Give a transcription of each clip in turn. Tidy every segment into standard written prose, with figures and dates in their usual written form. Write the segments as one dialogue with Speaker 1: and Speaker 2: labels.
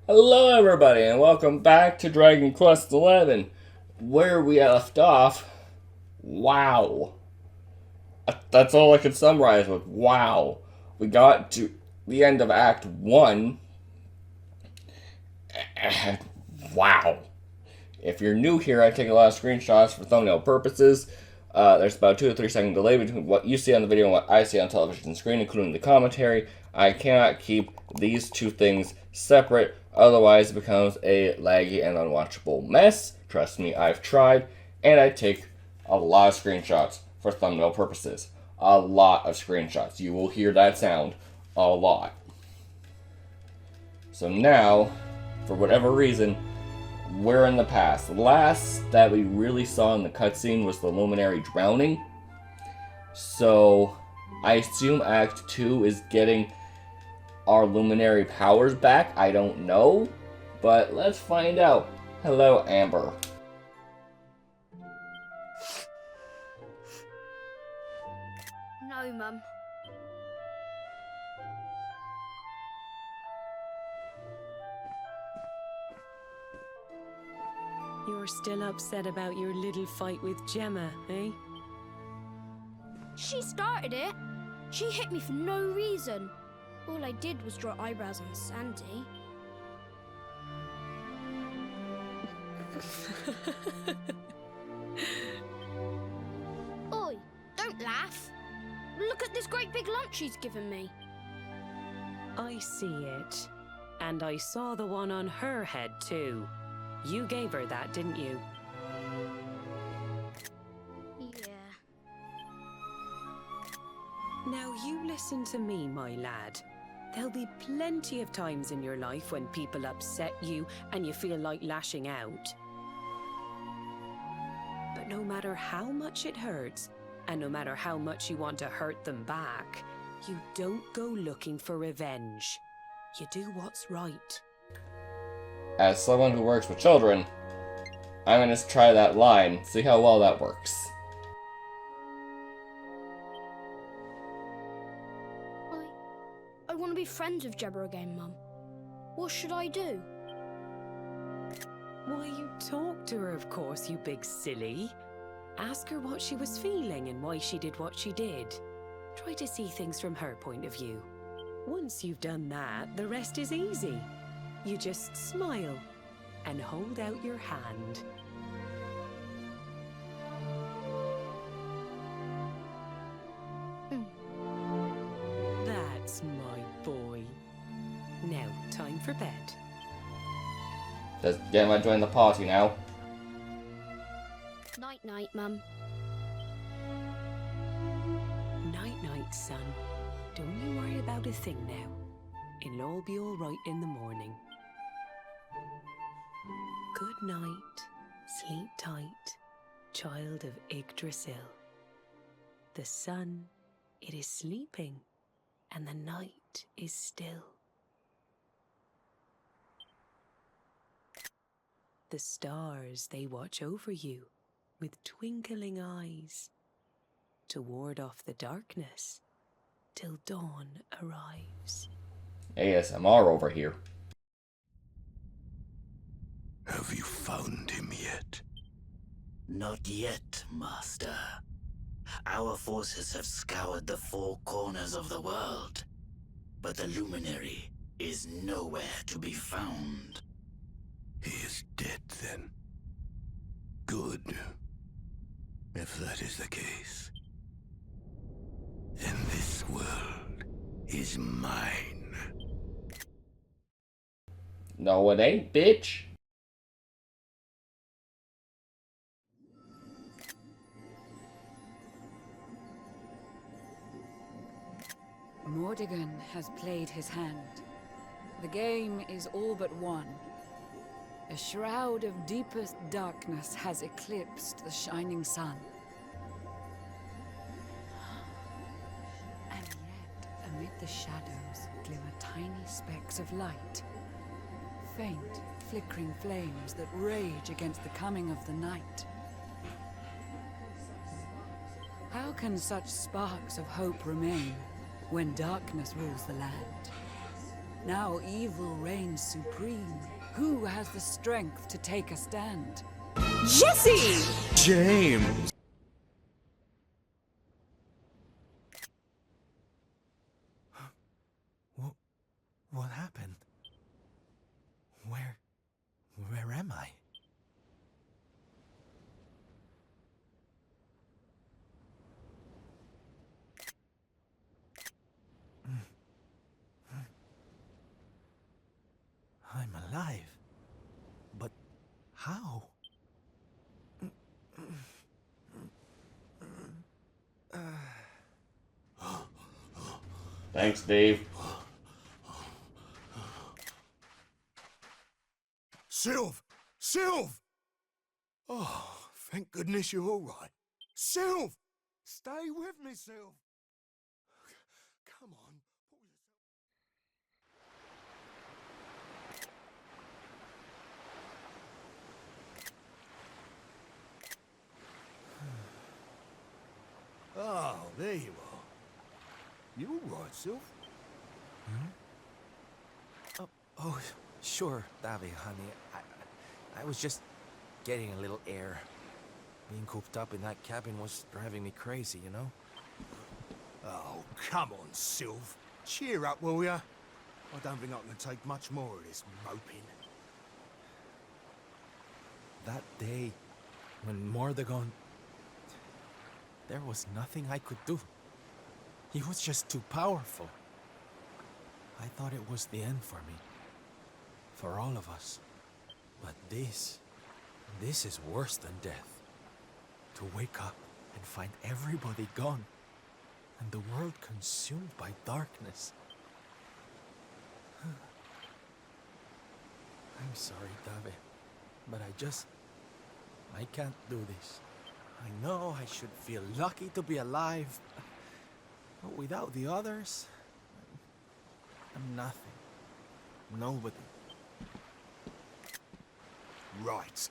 Speaker 1: Hello, everybody, and welcome back to Dragon Quest XI. Where we left off, wow. That's all I can summarize with wow. We got to the end of Act 1, and wow. If you're new here, I take a lot of screenshots for thumbnail purposes. There's about 2 to 3 second delay between what you see on the video and what I see on television screen, including the commentary. I cannot keep these two things separate, otherwise it becomes a laggy and unwatchable mess. Trust me, I've tried, and I take a lot of screenshots for thumbnail purposes. A lot of screenshots. You will hear that sound a lot. So now, for whatever reason, we're in the past. The last that we really saw in the cutscene was the Luminary drowning. So I assume Act 2 is getting our Luminary powers back. I don't know. But let's find out. Hello, Amber.
Speaker 2: No, Mum.
Speaker 3: You're still upset about your little fight with Gemma, eh?
Speaker 2: She started it. She hit me for no reason. All I did was draw eyebrows on Sandy. Oi, don't laugh. Look at this great big lump she's given me.
Speaker 3: I see it. And I saw the one on her head, too. You gave her that, didn't you?
Speaker 2: Yeah.
Speaker 3: Now you listen to me, my lad. There'll be plenty of times in your life when people upset you and you feel like lashing out. But no matter how much it hurts, and no matter how much you want to hurt them back, you don't go looking for revenge. You do what's right.
Speaker 1: As someone who works with children, I'm gonna try that line, see how well that works.
Speaker 2: I want to be friends with Jebba again, Mum. What should I do?
Speaker 3: Why, you talk to her, of course, you big silly. Ask her what she was feeling and why she did what she did. Try to see things from her point of view. Once you've done that, the rest is easy. You just smile and hold out your hand. That's my boy. Now, time for bed.
Speaker 1: Does Gemma join the party now?
Speaker 2: Night-night, Mum.
Speaker 3: Night-night, son. Don't you worry about a thing now. It'll all be all right in the morning. Good night, sleep tight, child of Yggdrasil. The sun, it is sleeping, and the night is still. The stars, they watch over you with twinkling eyes to ward off the darkness till dawn arrives.
Speaker 1: ASMR over here.
Speaker 4: Have you found him yet?
Speaker 5: Not yet, Master. Our forces have scoured the four corners of the world, but the Luminary is nowhere to be found.
Speaker 4: He is dead, then. Good. If that is the case, then this world is mine.
Speaker 1: No, it ain't, bitch.
Speaker 6: Mordigan has played his hand. The game is all but won. A shroud of deepest darkness has eclipsed the shining sun. And yet, amid the shadows glimmer tiny specks of light. Faint, flickering flames that rage against the coming of the night. How can such sparks of hope remain when darkness rules the land? Now evil reigns supreme. Who has the strength to take a stand?
Speaker 3: Jesse!
Speaker 4: James!
Speaker 7: What happened? Where am I? I'm alive. But how?
Speaker 1: Thanks, Dave.
Speaker 4: Sylv! Sylv! Oh, thank goodness you're all right. Sylv! Stay with me, Sylv! Come on. Oh, there you are. You all right, Sylv?
Speaker 7: Oh, sure, Davy, honey. I was just getting a little air. Being cooped up in that cabin was driving me crazy, you know?
Speaker 4: Oh, come on, Sylv. Cheer up, will ya? I don't think I can take much more of this moping.
Speaker 7: That day, when Mordegon... There was nothing I could do. He was just too powerful. I thought it was the end for me. For all of us. But this is worse than death. To wake up and find everybody gone. And the world consumed by darkness. I'm sorry, Dave. But I can't do this. I know I should feel lucky to be alive. But without the others, I'm nothing. Nobody.
Speaker 4: Right.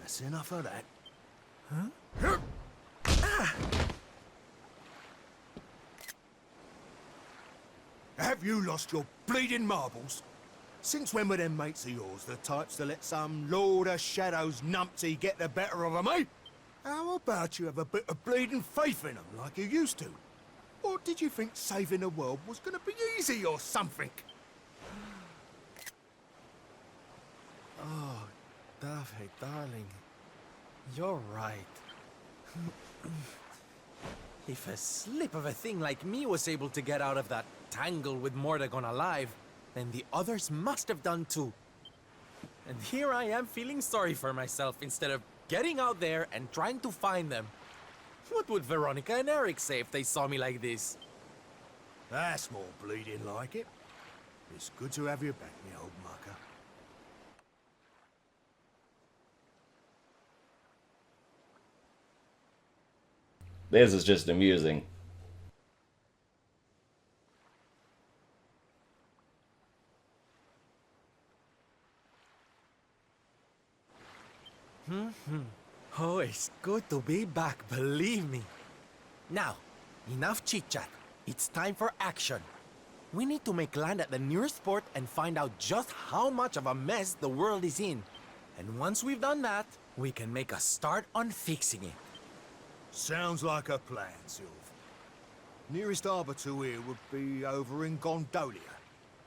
Speaker 4: That's enough of that.
Speaker 7: Huh?
Speaker 4: Have you lost your bleeding marbles? Since when were them mates of yours the types to let some Lord of Shadows numpty get the better of 'em, eh? How about you have a bit of bleeding faith in 'em like you used to? Or did you think saving the world was gonna be easy or something?
Speaker 7: Oh, Dave, darling. You're right. If a slip of a thing like me was able to get out of that tangle with Mordegon alive, then the others must have done too. And here I am feeling sorry for myself instead of getting out there and trying to find them. What would Veronica and Eric say if they saw me like this?
Speaker 4: That's more bleeding like it. It's good to have you back, me old mucker.
Speaker 1: This is just amusing.
Speaker 7: Oh, it's good to be back, believe me. Now, enough chit-chat. It's time for action. We need to make land at the nearest port and find out just how much of a mess the world is in. And once we've done that, we can make a start on fixing it.
Speaker 4: Sounds like a plan, Sylv. Nearest harbour to here would be over in Gondolia.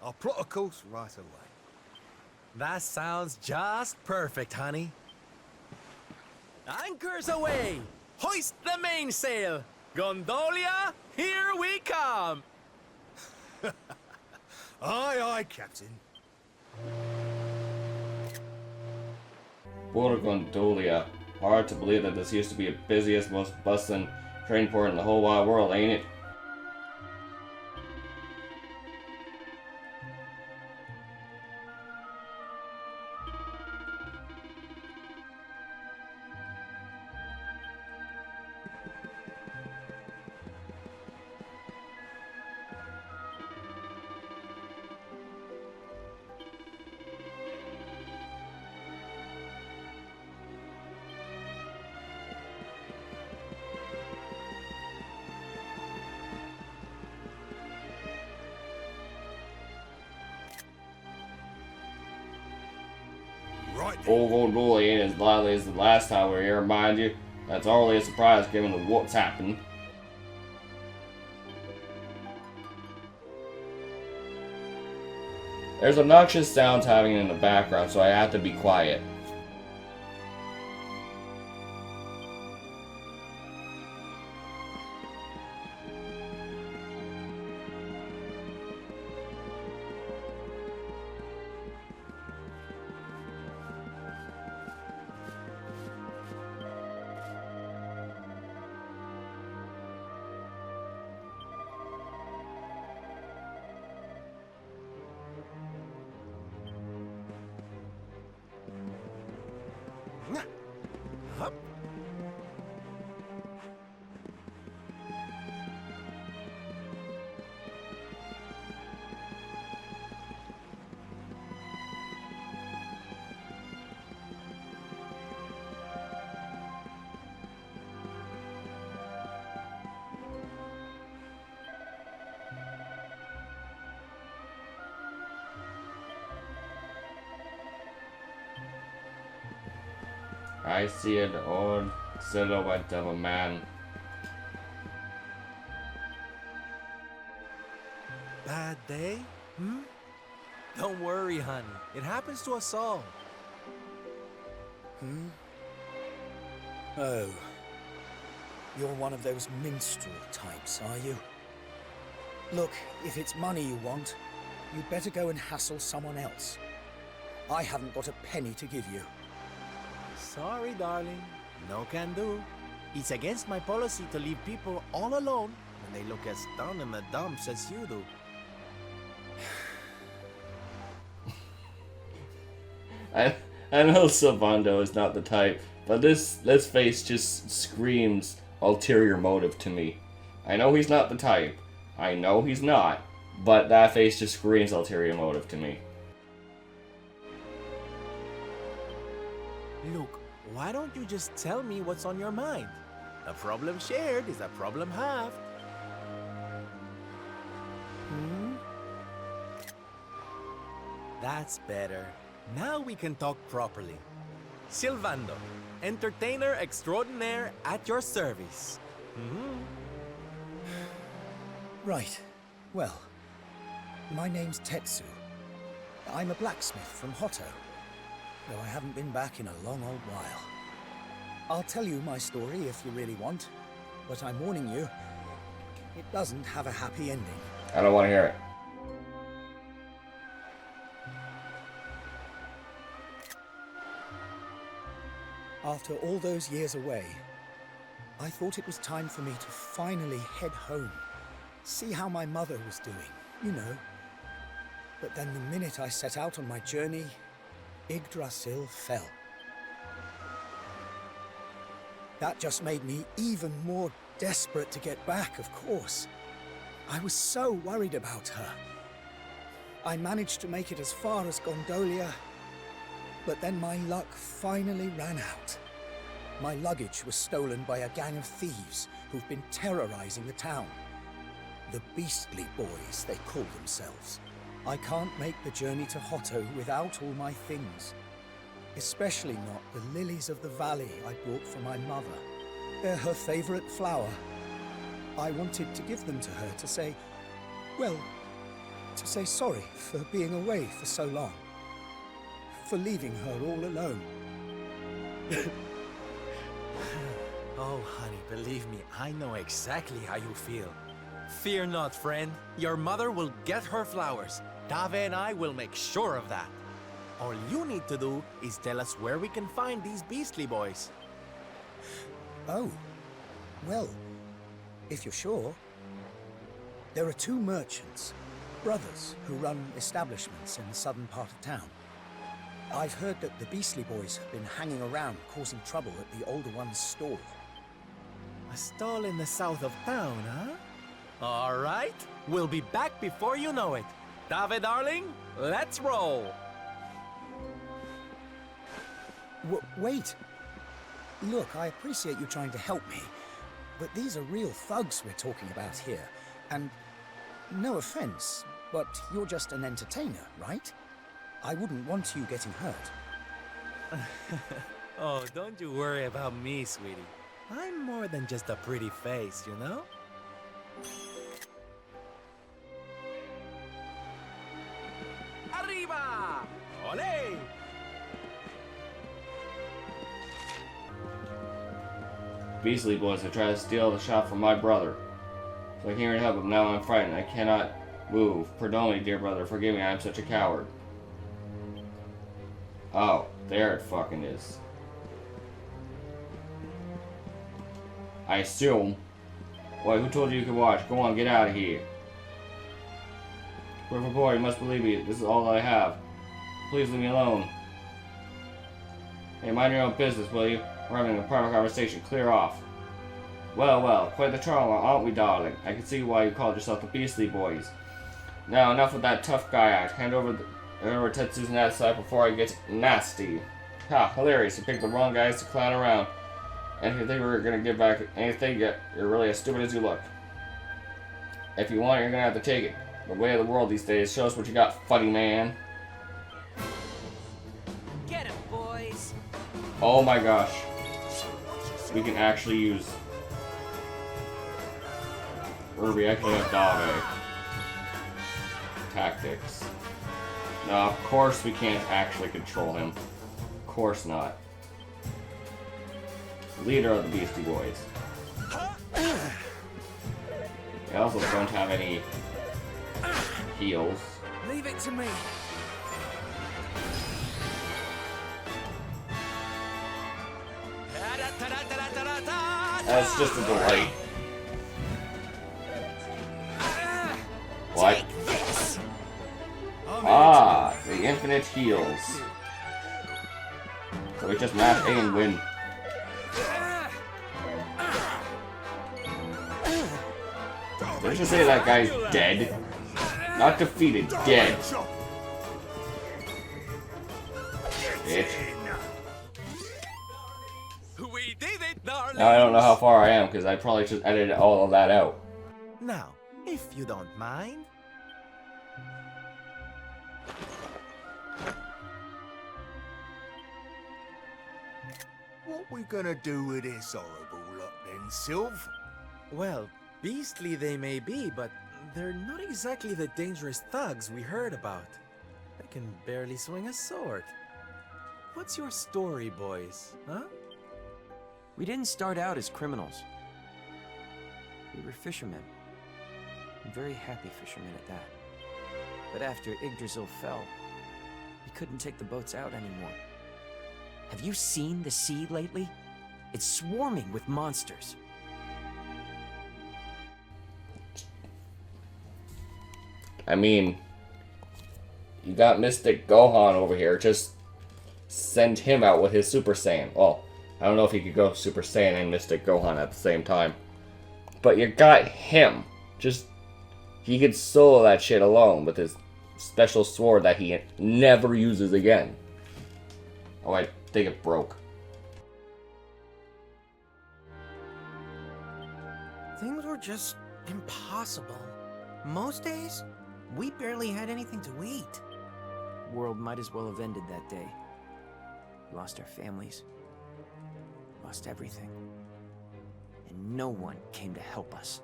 Speaker 4: I'll plot a course right away.
Speaker 7: That sounds just perfect, honey. Anchors away! Hoist the mainsail! Gondolia, here we come!
Speaker 4: Aye, aye, Captain.
Speaker 1: Port of Gondolia. Hard to believe that this used to be the busiest, most bustling train port in the whole wide world, ain't it?
Speaker 4: right then.
Speaker 1: Old gold bully ain't as lively as the last time we were here, mind you. That's hardly a surprise given what's happened. There's obnoxious sounds happening in the background, so I have to be quiet.
Speaker 4: Hup.
Speaker 1: I see an old silhouette of a man.
Speaker 7: Bad day? Hmm? Don't worry, honey. It happens to us all.
Speaker 8: Oh. You're one of those minstrel types, are you? Look, if it's money you want, you'd better go and hassle someone else. I haven't got a penny to give you.
Speaker 7: Sorry, darling. No can do. It's against my policy to leave people all alone when they look as down in the dumps as you do.
Speaker 1: I know Sylvando is not the type, but this face just screams ulterior motive to me. I know he's not the type. I know he's not, but that face just screams ulterior motive to me.
Speaker 7: Look, why don't you just tell me what's on your mind? A problem shared is a problem halved. That's better. Now we can talk properly. Sylvando, entertainer extraordinaire at your service.
Speaker 8: Right. Well, my name's Tetsu. I'm a blacksmith from Hotto, though I haven't been back in a long old while. I'll tell you my story if you really want, but I'm warning you, it doesn't have a happy ending.
Speaker 1: I don't want to hear it.
Speaker 8: After all those years away, I thought it was time for me to finally head home, see how my mother was doing, you know. But then the minute I set out on my journey, Yggdrasil fell. That just made me even more desperate to get back, of course. I was so worried about her. I managed to make it as far as Gondolia, but then my luck finally ran out. My luggage was stolen by a gang of thieves who've been terrorizing the town. The Beastly Boys, they call themselves. I can't make the journey to Hotto without all my things. Especially not the lilies of the valley I brought for my mother. They're her favorite flower. I wanted to give them to her to say, well, to say sorry for being away for so long. For leaving her all alone.
Speaker 7: Oh, honey, believe me, I know exactly how you feel. Fear not, friend. Your mother will get her flowers. Dave and I will make sure of that. All you need to do is tell us where we can find these Beastly Boys.
Speaker 8: Oh, well, if you're sure. There are two merchants, brothers, who run establishments in the southern part of town. I've heard that the Beastly Boys have been hanging around causing trouble at the older one's stall.
Speaker 7: A stall in the south of town, huh? All right, we'll be back before you know it. Dave, darling, let's roll.
Speaker 8: Wait. Look, I appreciate you trying to help me, but these are real thugs we're talking about here. And no offense, but you're just an entertainer, right? I wouldn't want you getting hurt.
Speaker 7: Oh, don't you worry about me, sweetie. I'm more than just a pretty face, you know? Arriba! Ole!
Speaker 1: Beastly boys have tried to steal the shop from my brother. So I came here to help him. Now I'm frightened. I cannot move. Pardon me, dear brother. Forgive me. I am such a coward. Oh, there it fucking is. I assume. Wait, who told you you could watch? Go on, get out of here. Whoever boy, you must believe me. This is all I have. Please leave me alone. Hey, mind your own business, will you? We're having a private conversation. Clear off. Well, well, quite the trauma, aren't we, darling? I can see why you called yourself the Beastly Boys. Now, enough with that tough guy act. Hand over Tetsu's side before I get nasty. Ha, hilarious. You picked the wrong guys to clown around. And if you think we're gonna give back anything, you're really as stupid as you look. If you want it, you're gonna have to take it. The way of the world these days. Show us what you got, funny man.
Speaker 3: Get him, boys!
Speaker 1: Oh my gosh. We can actually use... Or we actually have Dave. Tactics. No, of course we can't actually control him. Of course not. Leader of the Beastie Boys. They also don't have any heals.
Speaker 7: Leave it to me.
Speaker 1: That's just a delight. What? Ah, the infinite heals. So we just mash A and win. Did I just say that guy's dead? Not defeated, dead. Bitch.
Speaker 7: We did it, darling.
Speaker 1: Now I don't know how far I am because I probably just edited all of that out.
Speaker 7: Now, if you don't mind.
Speaker 4: What we gonna do with this horrible lot then, Sylv?
Speaker 7: Well, beastly they may be, but they're not exactly the dangerous thugs we heard about. They can barely swing a sword. What's your story, boys, huh?
Speaker 9: We didn't start out as criminals. We were fishermen. And very happy fishermen at that. But after Yggdrasil fell, we couldn't take the boats out anymore. Have you seen the sea lately? It's swarming with monsters.
Speaker 1: I mean, you got Mystic Gohan over here. Just send him out with his Super Saiyan. Well, I don't know if he could go Super Saiyan and Mystic Gohan at the same time. But you got him. Just, he could solo that shit alone with his special sword that he never uses again. Oh, I think it broke.
Speaker 10: Things were just impossible. Most days, we barely had anything to eat.
Speaker 9: World might as well have ended that day. We lost our families. Lost everything. And no one came to help us.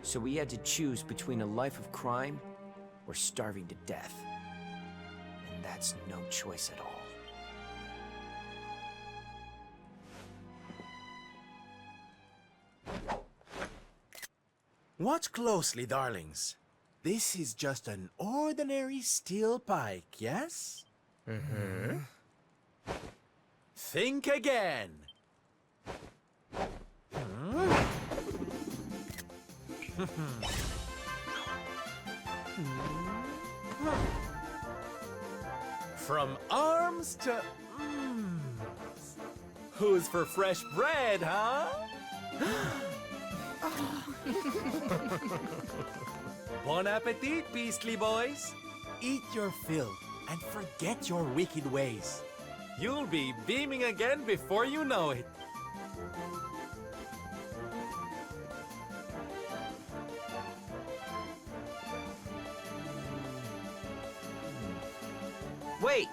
Speaker 9: So we had to choose between a life of crime or starving to death. And that's no choice at all.
Speaker 7: Watch closely, darlings. This is just an ordinary steel pike, yes? Mm-hmm. Think again. From arms to... Who's for fresh bread, huh? Bon appetit, beastly boys. Eat your fill and forget your wicked ways. You'll be beaming again before you know it.
Speaker 9: Wait!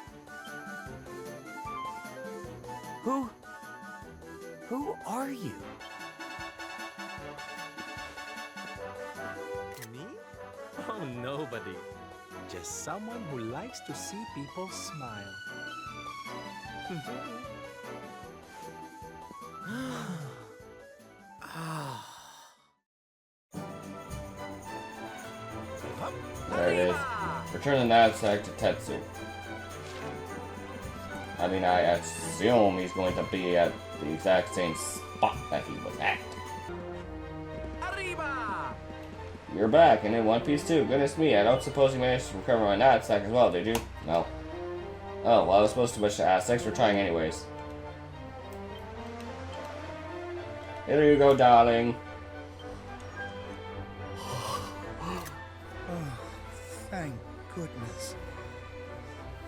Speaker 9: Who are you?
Speaker 7: Me? Oh, nobody. Just someone who likes to see people smile.
Speaker 1: There it is. Return the knapsack to Tetsu. I mean, I assume he's going to be at the exact same spot that he was at.
Speaker 7: Arriba!
Speaker 1: You're back, and in one piece too. Goodness me, I don't suppose you managed to recover my knapsack as well, did you? No. Oh, well, I was supposed to wish to ask. Thanks for trying anyways. Here you go, darling.
Speaker 8: Oh, thank goodness.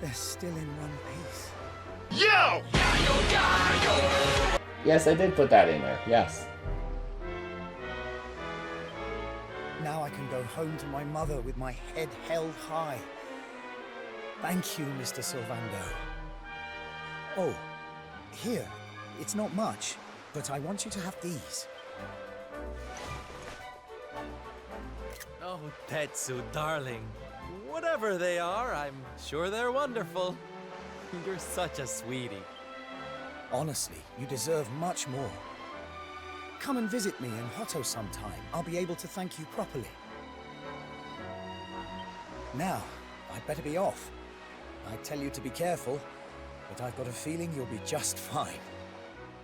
Speaker 8: They're still in one piece.
Speaker 1: Yes, I did put that in there. Yes.
Speaker 8: Now I can go home to my mother with my head held high. Thank you, Mr. Sylvando. Oh, here. It's not much, but I want you to have these.
Speaker 7: Oh, Tetsu, darling. Whatever they are, I'm sure they're wonderful. You're such a sweetie.
Speaker 8: Honestly, you deserve much more. Come and visit me in Hotto sometime. I'll be able to thank you properly. Now, I'd better be off. I tell you to be careful, but I've got a feeling you'll be just fine.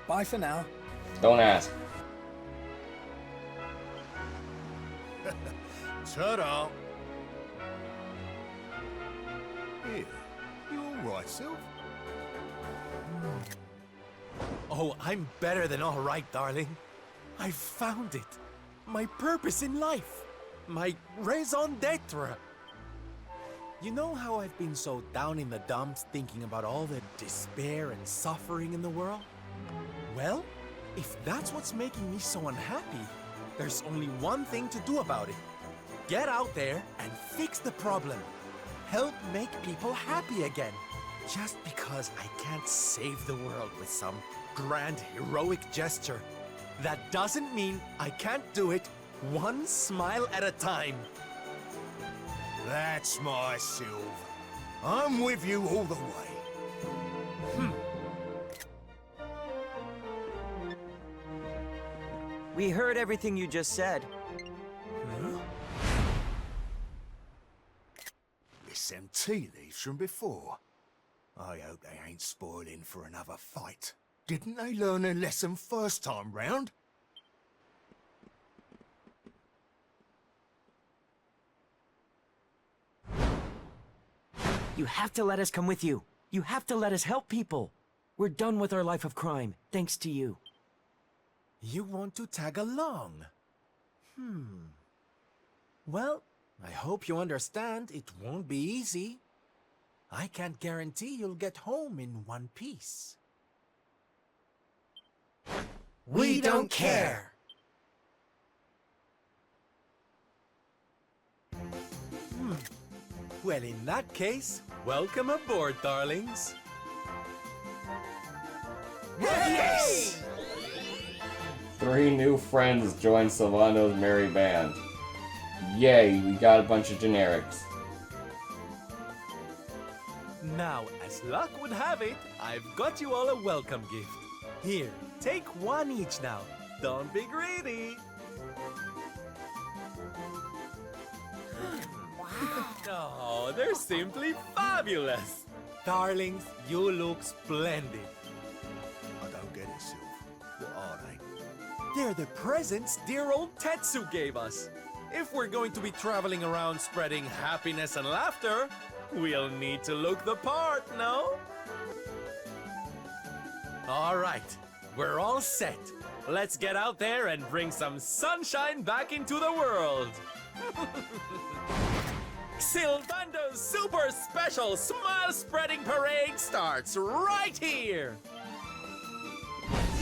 Speaker 8: Bye for now.
Speaker 1: Don't ask.
Speaker 4: Ta-da! Here, you alright, Sylv?
Speaker 7: Oh, I'm better than all right, darling. I found it. My purpose in life. My raison d'etre. You know how I've been so down in the dumps thinking about all the despair and suffering in the world? Well, if that's what's making me so unhappy, there's only one thing to do about it. Get out there and fix the problem. Help make people happy again. Just because I can't save the world with some grand heroic gesture, that doesn't mean I can't do it one smile at a time.
Speaker 4: That's my Sylv. I'm with you all the way.
Speaker 9: We heard everything you just said.
Speaker 4: Huh? It's them tea leaves from before. I hope they ain't spoiling for another fight. Didn't they learn a lesson first time round?
Speaker 9: You have to let us come with you. You have to let us help people. We're done with our life of crime, thanks to you.
Speaker 7: You want to tag along? Well, I hope you understand it won't be easy. I can't guarantee you'll get home in one piece.
Speaker 10: We don't care.
Speaker 7: Well, in that case, welcome aboard, darlings.
Speaker 10: Yes!
Speaker 1: 3 new friends join Sylvando's merry band. Yay, we got a bunch of generics.
Speaker 7: Now, as luck would have it, I've got you all a welcome gift. Here, take one each now. Don't be greedy. Oh, they're simply fabulous. Darlings, you look splendid.
Speaker 4: I don't get it, Sylv. What are they?
Speaker 7: They're the presents dear old Tetsu gave us. If we're going to be traveling around spreading happiness and laughter, we'll need to look the part, no? All right, we're all set. Let's get out there and bring some sunshine back into the world. Sylvando's super special smile spreading parade starts right here.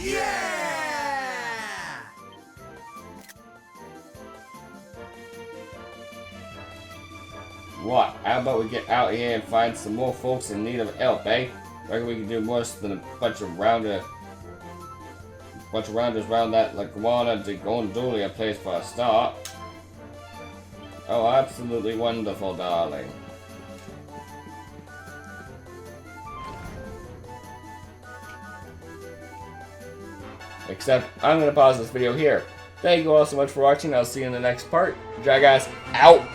Speaker 10: Yeah!
Speaker 1: What? How about we get out here and find some more folks in need of help, eh? reckon we can do worse than a bunch of rounders around that Laguna de Gondolia place for a start. Oh, absolutely wonderful, darling. Except, I'm going to pause this video here. Thank you all so much for watching. I'll see you in the next part. Jackass out!